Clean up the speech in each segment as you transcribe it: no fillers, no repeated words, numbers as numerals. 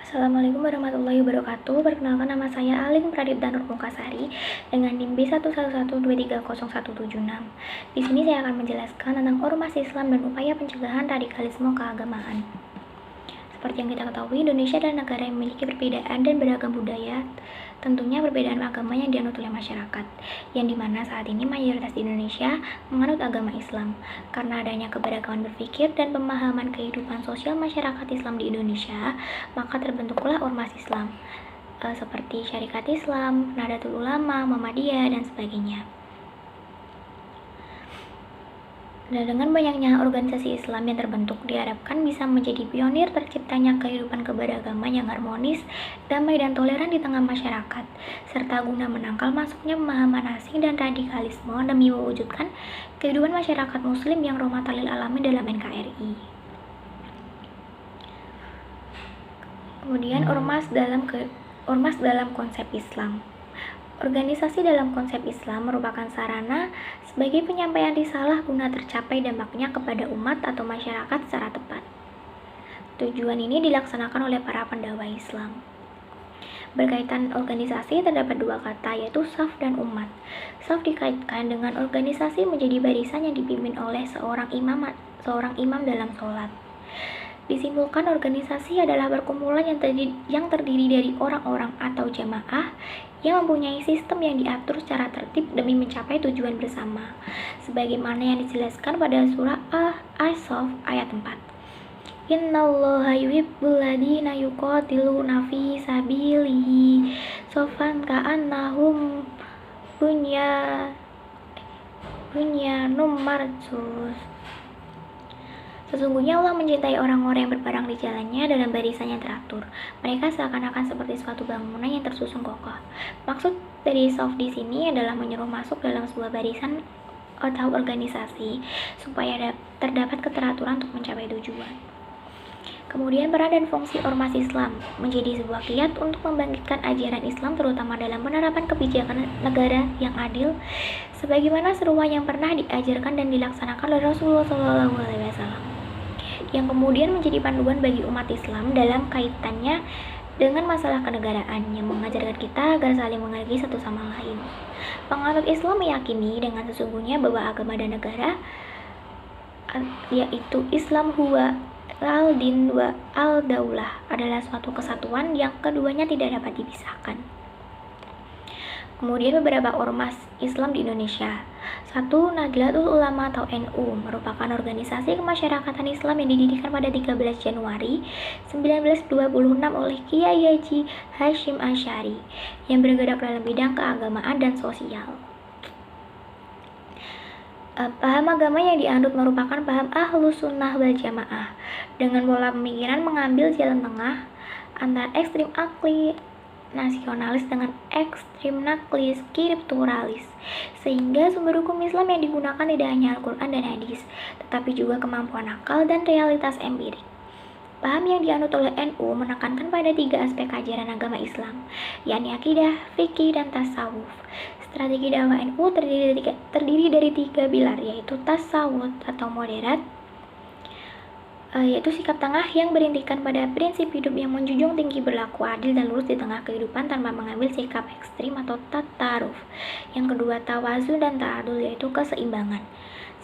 Assalamualaikum warahmatullahi wabarakatuh. Perkenalkan, nama saya Alin Pradipta Nurmukasari dengan NIM B111230176. Di sini saya akan menjelaskan tentang ormas Islam dan upaya pencegahan radikalisme keagamaan. Seperti yang kita ketahui, Indonesia adalah negara yang memiliki perbedaan dan beragam budaya. Tentunya perbedaan agama yang dianut oleh masyarakat, yang dimana saat ini mayoritas di Indonesia menganut agama Islam. Karena adanya keberagaman berpikir dan pemahaman kehidupan sosial masyarakat Islam di Indonesia, maka terbentuklah ormas Islam seperti Syarikat Islam, Nahdlatul Ulama, Muhammadiyah, dan sebagainya. Dan dengan banyaknya organisasi Islam yang terbentuk, diharapkan bisa menjadi pionir terciptanya kehidupan keberagaman yang harmonis, damai, dan toleran di tengah masyarakat, serta guna menangkal masuknya pemahaman asing dan radikalisme demi mewujudkan kehidupan masyarakat Muslim yang rahmatan lil alamin dalam NKRI. Kemudian ormas dalam konsep Islam. Organisasi dalam konsep Islam merupakan sarana sebagai penyampaian risalah guna tercapai dampaknya kepada umat atau masyarakat secara tepat. Tujuan ini dilaksanakan oleh para pendakwah Islam. Berkaitan organisasi terdapat dua kata, yaitu saf dan umat. Saf dikaitkan dengan organisasi menjadi barisan yang dipimpin oleh seorang imam dalam sholat. Disimpulkan, organisasi adalah perkumpulan yang terdiri dari orang-orang atau jamaah yang mempunyai sistem yang diatur secara tertib demi mencapai tujuan bersama, sebagaimana yang dijelaskan pada surah As-Saff ayat 4. Innallaha yuhibbul ladzina yuqatiluna fi sabilihi shaffan ka'annahum bunyanun marsus. Sesungguhnya Allah mencintai orang-orang yang berperang di jalannya dalam barisan yang teratur. Mereka seakan-akan seperti suatu bangunan yang tersusun kokoh. Maksud dari saf di sini adalah menyuruh masuk dalam sebuah barisan atau organisasi supaya terdapat keteraturan untuk mencapai tujuan. Kemudian peran dan fungsi ormas Islam menjadi sebuah kiat untuk membangkitkan ajaran Islam terutama dalam penerapan kebijakan negara yang adil sebagaimana seruan yang pernah diajarkan dan dilaksanakan oleh Rasulullah SAW, yang kemudian menjadi panduan bagi umat Islam dalam kaitannya dengan masalah kenegaraan, yang mengajarkan kita agar saling menghargai satu sama lain. Penganut Islam meyakini dengan sesungguhnya bahwa agama dan negara, yaitu Islam huwa al-din wa al-daulah, adalah suatu kesatuan yang keduanya tidak dapat dipisahkan. Kemudian beberapa ormas Islam di Indonesia. 1. Nahdlatul Ulama atau NU merupakan organisasi kemasyarakatan Islam yang didirikan pada 13 Januari 1926 oleh Kiai Haji Hasyim Asy'ari yang bergerak dalam bidang keagamaan dan sosial. Paham agama yang dianut merupakan paham Ahlus Sunnah wal Jamaah dengan pola pemikiran mengambil jalan tengah antara ekstrim akli nasionalis dengan ekstrim nakli spiritualis, sehingga sumber hukum Islam yang digunakan tidak hanya Al-Quran dan hadis, tetapi juga kemampuan akal dan realitas empirik. Paham yang dianut oleh NU menekankan pada 3 aspek ajaran agama Islam, yakni akidah, fikih, dan tasawuf. Strategi dakwah NU terdiri dari 3 pilar, yaitu tasawuf atau moderat, yaitu sikap tengah yang berintikan pada prinsip hidup yang menjunjung tinggi berlaku adil dan lurus di tengah kehidupan tanpa mengambil sikap ekstrim atau tataruf. Yang kedua, tawazun dan ta'adul, yaitu keseimbangan.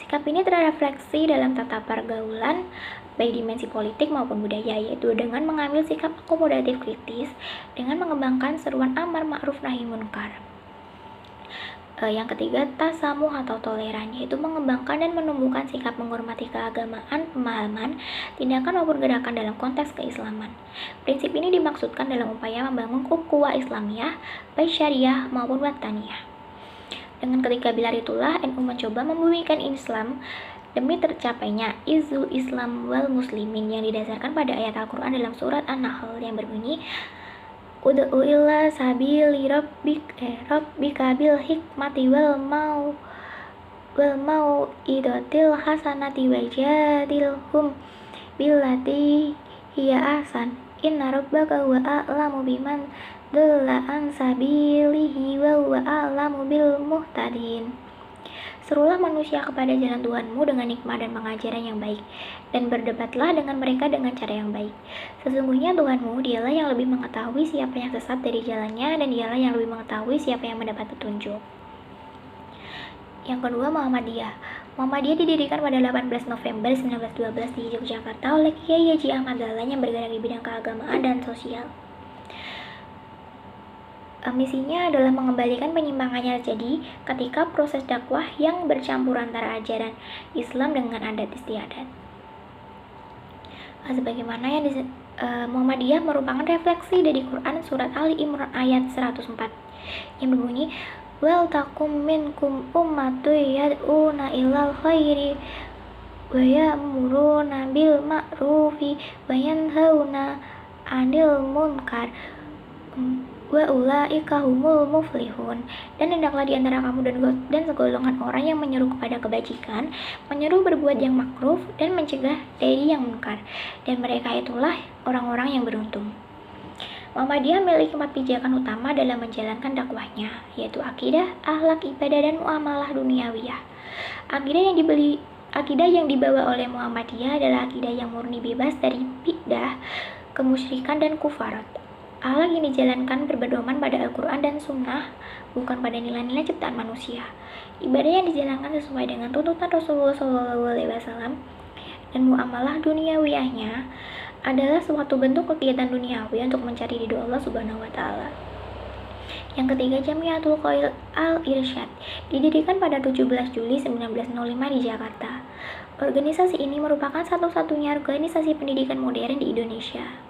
Sikap ini terrefleksi dalam tata pergaulan baik dimensi politik maupun budaya, yaitu dengan mengambil sikap akomodatif kritis dengan mengembangkan seruan amar ma'ruf nahi munkar. Yang ketiga, tasamuh atau toleran, yaitu mengembangkan dan menumbuhkan sikap menghormati keagamaan, pemahaman, tindakan maupun gerakan dalam konteks keislaman. Prinsip ini dimaksudkan dalam upaya membangun ukhuwah Islamiyah, baik syariah maupun wataniyah. Dengan ketiga pilar itulah NU mencoba membumikan Islam demi tercapainya Izzul Islam wal Muslimin yang didasarkan pada ayat Al-Quran dalam surat An-Nahl yang berbunyi, Ud'u ila sabili rabbika bil hikmati wal mau'izatil hasanati wajadilhum billati hiya ahsan inna rabbaka huwa a'lamu biman dhalla an sabilihi wa huwa a'lamu bil muhtadin. Serulah manusia kepada jalan Tuhanmu dengan hikmah dan pengajaran yang baik, dan berdebatlah dengan mereka dengan cara yang baik. Sesungguhnya Tuhanmu, dialah yang lebih mengetahui siapa yang sesat dari jalannya, dan dialah yang lebih mengetahui siapa yang mendapat petunjuk. Yang kedua, Muhammadiyah. Muhammadiyah didirikan pada 18 November 1912 di Yogyakarta oleh Kiai Haji Ahmad Dahlan yang bergerak di bidang keagamaan dan sosial. Misinya adalah mengembalikan penyimpangan yang terjadi ketika proses dakwah yang bercampur antara ajaran Islam dengan adat istiadat. Sebagaimana yang Muhammadiyah merupakan refleksi dari Quran surat Ali Imran ayat 104 yang berbunyi, wal takum minkum ummatun yad'una ilal khairi wa ya'muruna bil ma'rufi wa yanhauna 'anil munkar wa ulaika humul muflihun. Dan hendaklah di antara kamu dan segolongan orang yang menyeru kepada kebajikan, menyeru berbuat yang makruf dan mencegah dari yang munkar, dan mereka itulah orang-orang yang beruntung. Muhammadiyah memiliki 4 pijakan utama dalam menjalankan dakwahnya, yaitu akidah, akhlak, ibadah, dan muamalah duniawiyah. Akidah yang dibawa oleh Muhammadiyah adalah akidah yang murni bebas dari bid'ah, kemusyrikan, dan kufarat. Akhlak yang dijalankan berpedoman pada Al-Quran dan Sunnah, bukan pada nilai-nilai ciptaan manusia. Ibadah yang dijalankan sesuai dengan tuntutan Rasulullah SAW, dan muamalah duniawiyahnya adalah suatu bentuk kegiatan duniawi untuk mencari ridho Allah Subhanahu wa Ta'ala. Yang ketiga, Jamiatul Qail Al-Irsyad didirikan pada 17 Juli 1905 di Jakarta. Organisasi ini merupakan satu-satunya organisasi pendidikan modern di Indonesia.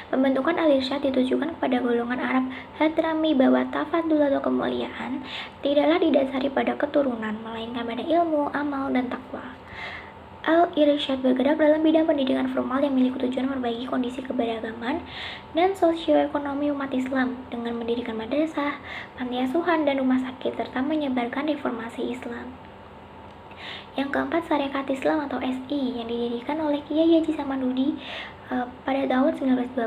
Pembentukan Al-Irsyad ditujukan kepada golongan Arab Hadrami bahwa tafadul atau kemuliaan tidaklah didasari pada keturunan, melainkan pada ilmu, amal, dan takwa. Al-Irsyad bergerak dalam bidang pendidikan formal yang memiliki tujuan memperbaiki kondisi keberagaman dan sosioekonomi umat Islam dengan mendirikan madrasah, panti asuhan, dan rumah sakit, serta menyebarkan reformasi Islam. Yang keempat, Sarekat Islam atau SI yang didirikan oleh Kiai Haji Samanhudi pada tahun 1912.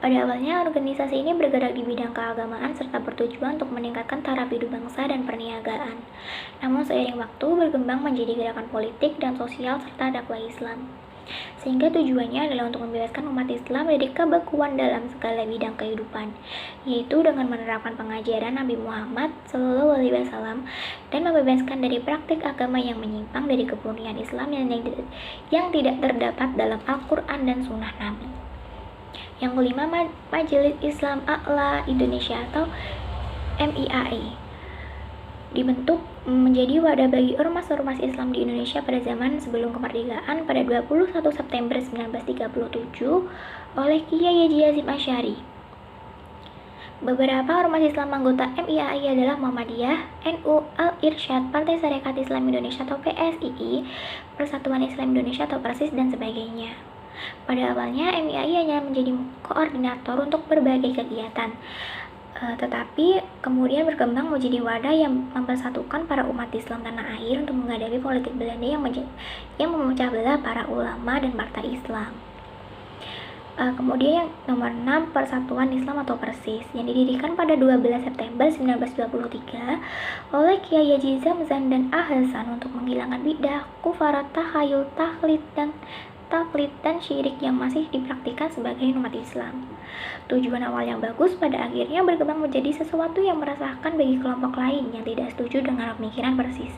Pada awalnya, organisasi ini bergerak di bidang keagamaan serta bertujuan untuk meningkatkan taraf hidup bangsa dan perniagaan. Namun seiring waktu berkembang menjadi gerakan politik dan sosial serta dakwah Islam. Sehingga tujuannya adalah untuk membebaskan umat Islam dari kebekuan dalam segala bidang kehidupan, yaitu dengan menerapkan pengajaran Nabi Muhammad SAW dan membebaskan dari praktik agama yang menyimpang dari kemurnian Islam yang tidak terdapat dalam Al-Quran dan Sunnah Nabi. Yang kelima, Majelis Islam A'la Indonesia atau MIAI dibentuk menjadi wadah bagi ormas-ormas Islam di Indonesia pada zaman sebelum kemerdekaan pada 21 September 1937 oleh Kiai Haji Hasyim Asy'ari. Beberapa ormas Islam anggota MIAI adalah Muhammadiyah, NU, Al-Irsyad, Partai Sarekat Islam Indonesia atau PSII, Persatuan Islam Indonesia atau PERSIS, dan sebagainya. Pada awalnya MIAI hanya menjadi koordinator untuk berbagai kegiatan, tetapi kemudian berkembang menjadi wadah yang mempersatukan para umat Islam tanah air untuk menghadapi politik Belanda yang memecah belah para ulama dan partai Islam. Kemudian yang nomor 6, Persatuan Islam atau PERSIS yang didirikan pada 12 September 1923 oleh Kiai Haji Zamzam dan Ahsan untuk menghilangkan bid'ah, kufarat, tahayul, taklid, dan syirik yang masih dipraktikkan sebagai umat Islam. Tujuan awal yang bagus pada akhirnya berkembang menjadi sesuatu yang meresahkan bagi kelompok lain yang tidak setuju dengan pemikiran PERSIS.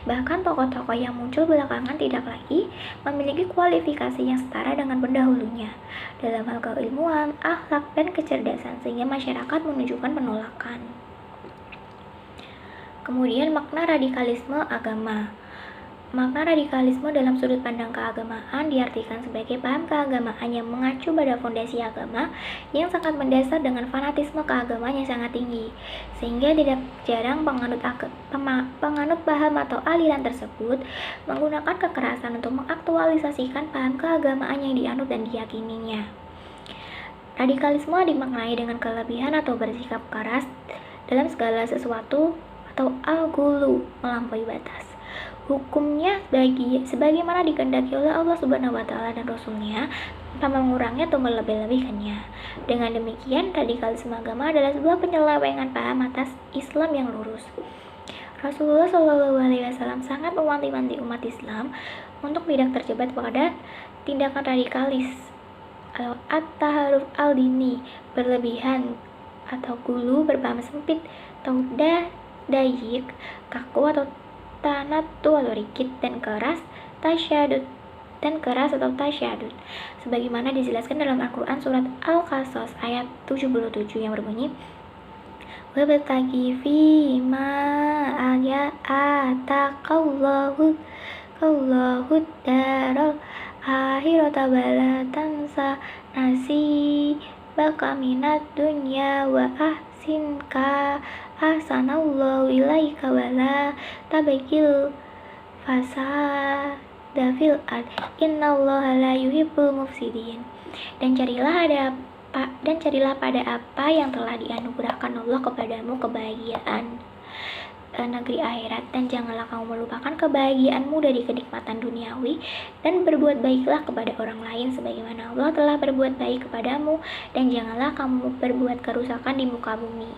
Bahkan tokoh-tokoh yang muncul belakangan tidak lagi memiliki kualifikasi yang setara dengan pendahulunya dalam hal keilmuan, akhlak, dan kecerdasan, sehingga masyarakat menunjukkan penolakan. Kemudian makna radikalisme agama. Makna radikalisme dalam sudut pandang keagamaan diartikan sebagai paham keagamaan yang mengacu pada fondasi agama yang sangat mendasar dengan fanatisme keagamaan yang sangat tinggi, sehingga tidak jarang penganut paham atau aliran tersebut menggunakan kekerasan untuk mengaktualisasikan paham keagamaan yang dianut dan diyakininya. Radikalisme dimaknai dengan kelebihan atau bersikap keras dalam segala sesuatu atau al-ghulu, melampaui batas. Hukumnya sebagaimana dikehendaki oleh Allah Subhanahu wa Ta'ala dan Rasul-Nya, tanpa mengurangi atau melebih-lebihkannya. Dengan demikian, radikalisme agama adalah sebuah penyelewengan paham atas Islam yang lurus. Rasulullah Shallallahu Alaihi Wasallam sangat mewanti-wanti umat Islam untuk tidak terjebak pada tindakan radikalis atau at-taharruf al-dini berlebihan atau gulu berpaham sempit atau dayik, kaku atau tanatu atau rigid dan keras, tasyadud atau tasyadud, sebagaimana dijelaskan dalam Al-Quran surat Al-Qasas ayat 77 yang berbunyi wabtaghi fima ataqallahu daral akhirata wala tansa nasibaka minad dunya wa ahsin ka ahsanallahu ilaika wala tabghil fasada fil ard innallaha la yuhibbul mufsidin. Dan carilah pada apa yang telah dianugerahkan Allah kepadamu kebahagiaan negeri akhirat, dan janganlah kamu melupakan kebahagiaanmu dari kenikmatan duniawi, dan berbuat baiklah kepada orang lain sebagaimana Allah telah berbuat baik kepadamu, dan janganlah kamu berbuat kerusakan di muka bumi.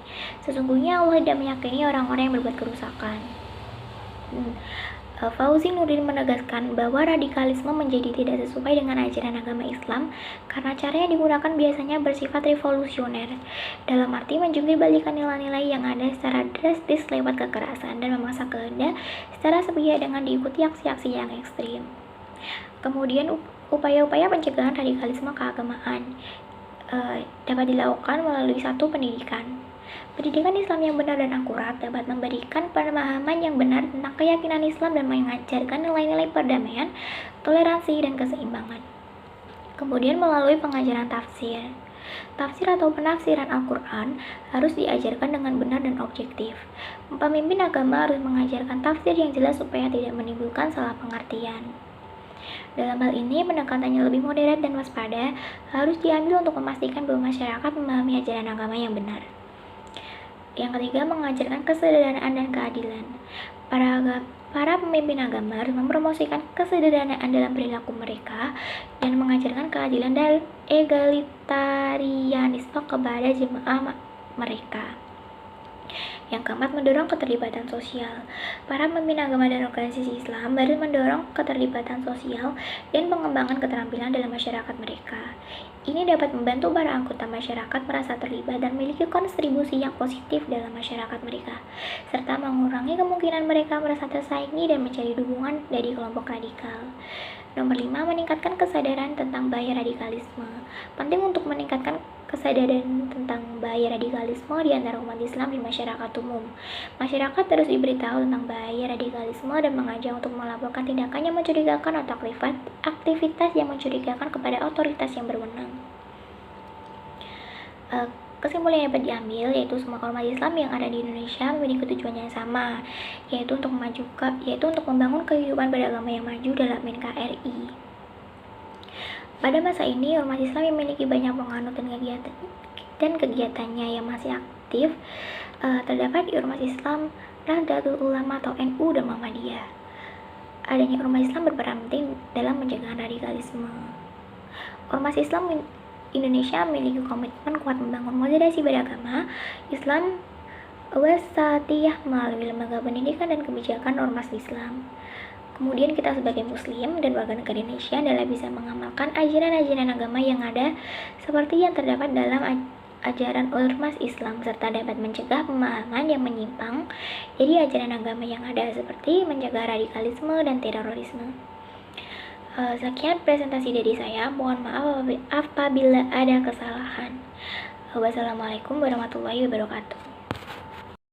Sesungguhnya Allah tidak menyakini orang-orang yang berbuat kerusakan. Fauzi Nurdin menegaskan bahwa radikalisme menjadi tidak sesuai dengan ajaran agama Islam karena cara yang digunakan biasanya bersifat revolusioner, dalam arti menjungkir balikan nilai-nilai yang ada secara drastis lewat kekerasan dan memaksa kehendak secara sepihak dengan diikuti aksi-aksi yang ekstrim. Kemudian upaya-upaya pencegahan radikalisme keagamaan dapat dilakukan melalui satu pendidikan. Pendidikan Islam yang benar dan akurat dapat memberikan pemahaman yang benar tentang keyakinan Islam dan mengajarkan nilai-nilai perdamaian, toleransi, dan keseimbangan. Kemudian melalui pengajaran tafsir. Tafsir atau penafsiran Al-Quran harus diajarkan dengan benar dan objektif. Pemimpin agama harus mengajarkan tafsir yang jelas supaya tidak menimbulkan salah pengertian. Dalam hal ini, pendekatannya lebih moderat dan waspada harus diambil untuk memastikan bahwa masyarakat memahami ajaran agama yang benar. Yang ketiga, mengajarkan kesederhanaan dan keadilan. Para pemimpin agama harus mempromosikan kesederhanaan dalam perilaku mereka dan mengajarkan keadilan dan egalitarianisme kepada jemaah mereka. Yang keempat, mendorong keterlibatan sosial. Para pemimpin agama dan organisasi Islam harus mendorong keterlibatan sosial dan pengembangan keterampilan dalam masyarakat mereka. Ini dapat membantu para anggota masyarakat merasa terlibat dan memiliki kontribusi yang positif dalam masyarakat mereka, serta mengurangi kemungkinan mereka merasa tersaingi dan mencari dukungan dari kelompok radikal. Nomor 5, meningkatkan kesadaran tentang bahaya radikalisme. Penting untuk meningkatkan kesadaran tentang bahaya radikalisme di antara umat Islam di masyarakat umum. Masyarakat terus diberitahu tentang bahaya radikalisme dan mengajak untuk melaporkan tindakan yang mencurigakan atau aktivitas yang mencurigakan kepada otoritas yang berwenang. Kesimpulan yang dapat diambil yaitu semua ormas Islam yang ada di Indonesia memiliki tujuan yang sama, yaitu untuk membangun kehidupan beragama yang maju dalam NKRI. Pada masa ini, ormas Islam memiliki banyak penganut dan kegiatannya yang masih aktif terdapat di ormas Islam Nahdlatul Ulama atau NU dan Muhammadiyah. Adanya ormas Islam berperan penting dalam pencegahan radikalisme. Ormas Islam Indonesia memiliki komitmen kuat membangun moderasi beragama Islam wasatiyah melalui lembaga pendidikan dan kebijakan ormas Islam. Kemudian kita sebagai muslim dan warga negara Indonesia adalah bisa mengamalkan ajaran-ajaran agama yang ada seperti yang terdapat dalam ajaran ormas Islam, serta dapat mencegah pemahaman yang menyimpang dari ajaran agama yang ada seperti mencegah radikalisme dan terorisme. Sekian presentasi dari saya, mohon maaf apabila ada kesalahan. Wassalamualaikum warahmatullahi wabarakatuh.